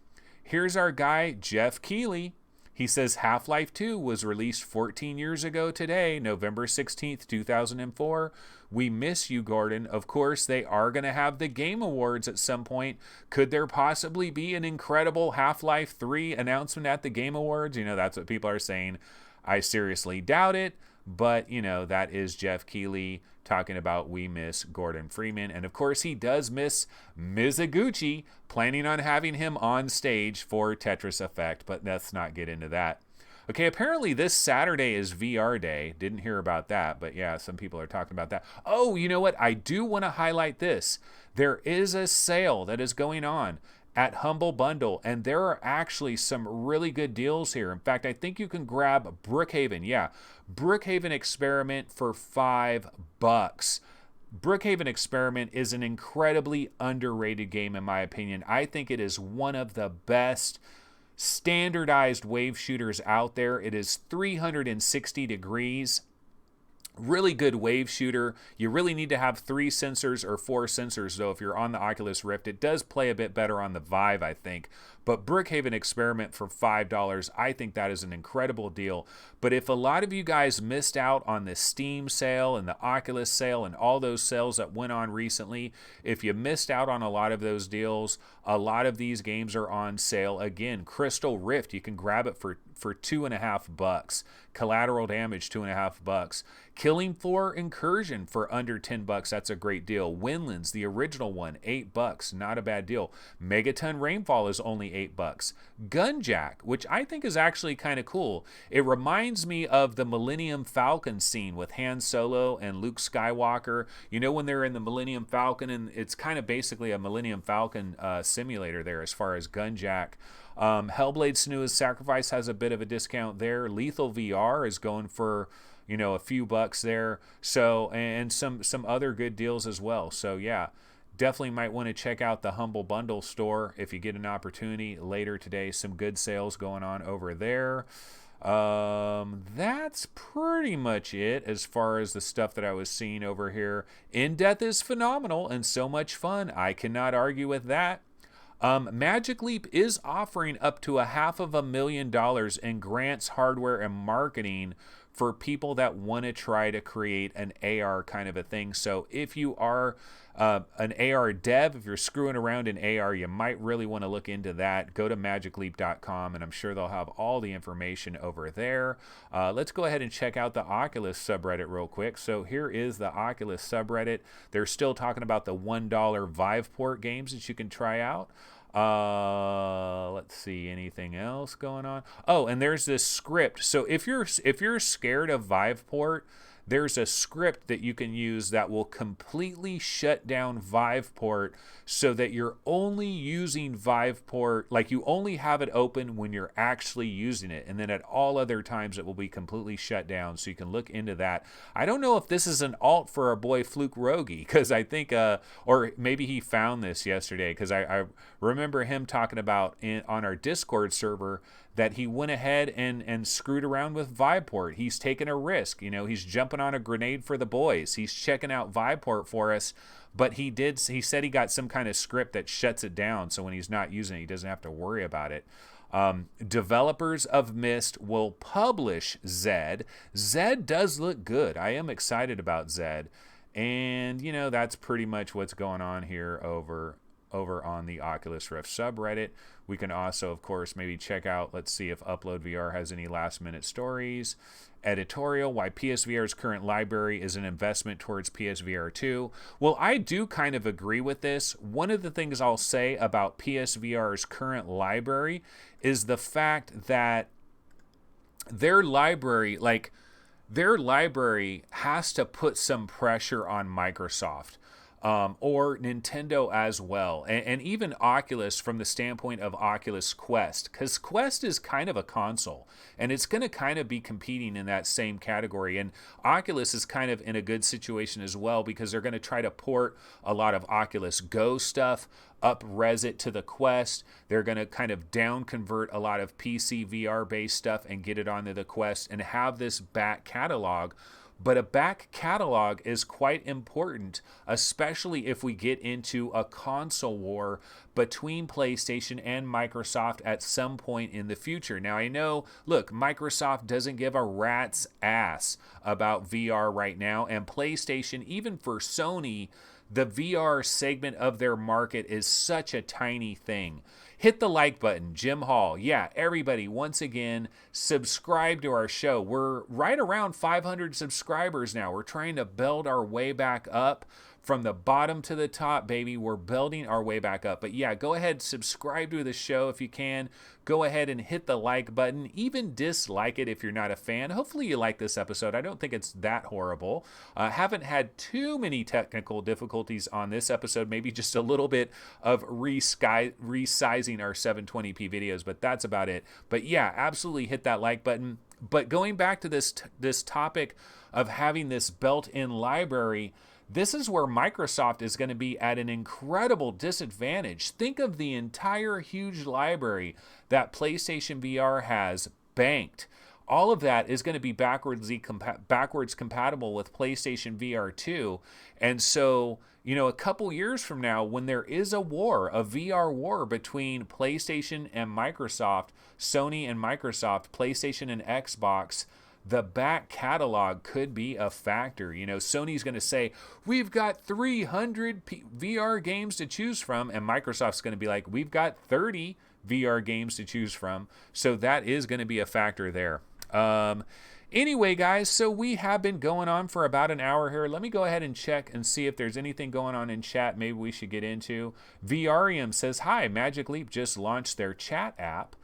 Here's our guy, Jeff Keighley. He says Half-Life 2 was released 14 years ago today, November 16th, 2004. We miss you, Gordon. Of course, they are going to have the Game Awards at some point. Could there possibly be an incredible Half-Life 3 announcement at the Game Awards? That's what people are saying. I seriously doubt it, but, that is Jeff Keighley talking about we miss Gordon Freeman. And, of course, he does miss Mizuguchi, planning on having him on stage for Tetris Effect, but let's not get into that. Okay, apparently this Saturday is VR Day. Didn't hear about that, but yeah, some people are talking about that. Oh, you know what? I do want to highlight this. There is a sale that is going on at Humble Bundle, and there are actually some really good deals here. In fact, I think you can grab Brookhaven. Yeah, Brookhaven Experiment for $5. Brookhaven Experiment is an incredibly underrated game, in my opinion. I think it is one of the best standardized wave shooters out there. It is 360 degrees. Really good wave shooter. You really need to have 3 sensors or 4 sensors, though, if you're on the Oculus Rift. It does play a bit better on the Vive, I think. But Brookhaven Experiment for $5, I think that is an incredible deal. But if a lot of you guys missed out on the Steam sale and the Oculus sale and all those sales that went on recently, if you missed out on a lot of those deals, a lot of these games are on sale again. Crystal Rift, you can grab it for $2.50. Collateral Damage, $2.50. Killing Floor Incursion for under $10. That's a great deal. Windlands, the original one, $8. Not a bad deal. Megaton Rainfall is only $8. Gunjack, which I think is actually kind of cool. It reminds me of the Millennium Falcon scene with Han Solo and Luke Skywalker. When they're in the Millennium Falcon, and it's kind of basically a Millennium Falcon simulator there as far as Gunjack. Hellblade: Senua's Sacrifice has a bit of a discount there. Lethal VR is going for a few bucks there. So, and some other good deals as well. So yeah, definitely might want to check out the Humble Bundle store if you get an opportunity later today. Some good sales going on over there. That's pretty much it as far as the stuff that I was seeing over here. In Death is phenomenal and so much fun. I cannot argue with that. Magic Leap is offering up to $500,000 in grants, hardware, and marketing for people that want to try to create an AR kind of a thing. So if you are an AR dev, if you're screwing around in AR, you might really want to look into that. Go to magicleap.com, and I'm sure they'll have all the information over there. Let's go ahead and check out the Oculus subreddit real quick. So here is the Oculus subreddit. They're still talking about the $1 Vive port games that you can try out. Let's see, anything else going on? Oh, and there's this script. So if you're scared of Viveport, there's a script that you can use that will completely shut down Viveport so that you're only using Viveport, like you only have it open when you're actually using it, and then at all other times it will be completely shut down, so you can look into that. I don't know if this is an alt for our boy Fluke Rogi, because I think, or maybe he found this yesterday, because I remember him talking about on our Discord server that he went ahead and screwed around with Viveport. He's taking a risk. You know, he's jumping on a grenade for the boys. He's checking out Viveport for us, but he said he got some kind of script that shuts it down, so when he's not using it, he doesn't have to worry about it. Developers of Myst will publish ZED. ZED does look good. I am excited about ZED. And, you know, that's pretty much what's going on here over on the Oculus Rift subreddit. We can also, of course, maybe check out, let's see if Upload VR has any last minute stories. Editorial, why PSVR's current library is an investment towards PSVR 2. Well, I do kind of agree with this. One of the things I'll say about PSVR's current library is the fact that their library has to put some pressure on Microsoft. Or Nintendo as well, and even Oculus from the standpoint of Oculus Quest, because Quest is kind of a console, and it's going to kind of be competing in that same category, and Oculus is kind of in a good situation as well, because they're going to try to port a lot of Oculus Go stuff, up-res it to the Quest. They're going to kind of down-convert a lot of PC VR-based stuff and get it onto the Quest and have this back catalog. But a back catalog is quite important, especially if we get into a console war between PlayStation and Microsoft at some point in the future. Now, I know, look, Microsoft doesn't give a rat's ass about VR right now, and PlayStation, even for Sony, the VR segment of their market is such a tiny thing. Hit the like button, Jim Hall. Yeah, everybody, once again, subscribe to our show. We're right around 500 subscribers now. We're trying to build our way back up from the bottom to the top, baby. We're building our way back up. But yeah, go ahead, subscribe to the show if you can. Go ahead and hit the like button. Even dislike it if you're not a fan. Hopefully you like this episode. I don't think it's that horrible. Haven't had too many technical difficulties on this episode. Maybe just a little bit of resizing our 720p videos, but that's about it. But yeah, absolutely hit that like button. But going back to this topic of having this built-in library, this is where Microsoft is going to be at an incredible disadvantage. Think of the entire huge library that PlayStation VR has banked. All of that is going to be backwards compatible with PlayStation VR 2. And so, you know, a couple years from now, when there is a war, a VR war between PlayStation and Microsoft, Sony and Microsoft, PlayStation and Xbox, the back catalog could be a factor. You know, Sony's going to say, we've got 300 VR games to choose from, and Microsoft's going to be like, we've got 30 VR games to choose from. So that is going to be a factor there. Anyway, guys, so we have been going on for about an hour here. Let me go ahead and check and see if there's anything going on in chat maybe we should get into. VRium says, hi, Magic Leap just launched their chat app.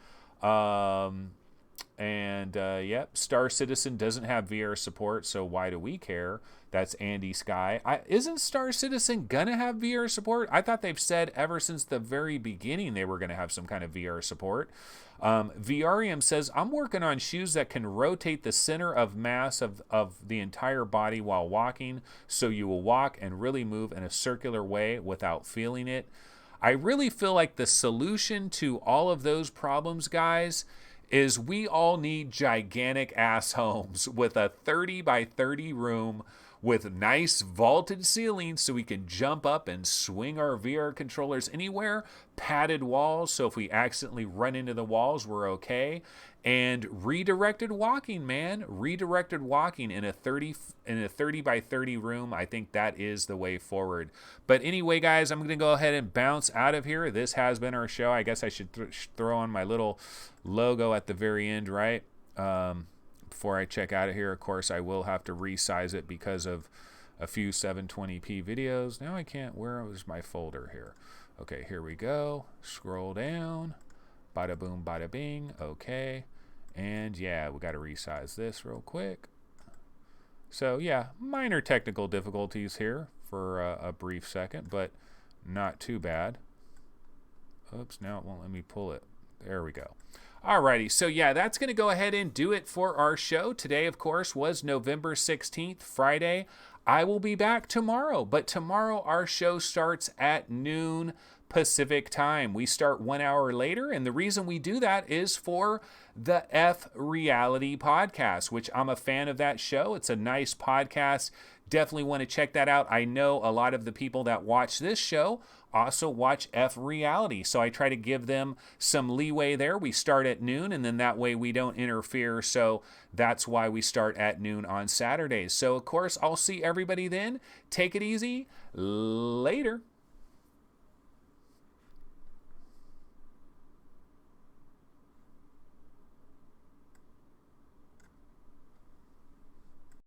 Yep, Star Citizen doesn't have VR support, so why do we care? That's Andy Sky. Isn't Star Citizen gonna have VR support? I thought they've said ever since the very beginning they were gonna have some kind of VR support. VRium says, I'm working on shoes that can rotate the center of mass of the entire body while walking, so you will walk and really move in a circular way without feeling it. I really feel like the solution to all of those problems, guys, is we all need gigantic ass homes with a 30 by 30 room with nice vaulted ceilings so we can jump up and swing our VR controllers anywhere, padded walls so if we accidentally run into the walls, we're okay, and redirected walking, man. Redirected walking in a 30 by 30 room. I think that is the way forward. But anyway, guys, I'm going to go ahead and bounce out of here. This has been our show. I guess I should throw on my little logo at the very end, right? Before I check out of here, of course, I will have to resize it because of a few 720p videos. Now I can't. Where was my folder here? Okay, here we go. Scroll down. Bada boom, bada bing. Okay. And yeah, we got to resize this real quick. So yeah, minor technical difficulties here for a brief second, but not too bad. Oops, now it won't let me pull it. There we go. Alrighty, so yeah, that's going to go ahead and do it for our show. Today, of course, was November 16th, Friday. I will be back tomorrow, but tomorrow our show starts at noon Pacific time. We start 1 hour later, and the reason we do that is for the F Reality podcast, which I'm a fan of that show. It's a nice podcast. Definitely want to check that out. I know a lot of the people that watch this show also watch F Reality, so I try to give them some leeway there. We start at noon, and then that way we don't interfere, so that's why we start at noon on Saturdays. So, of course, I'll see everybody then. Take it easy. Later.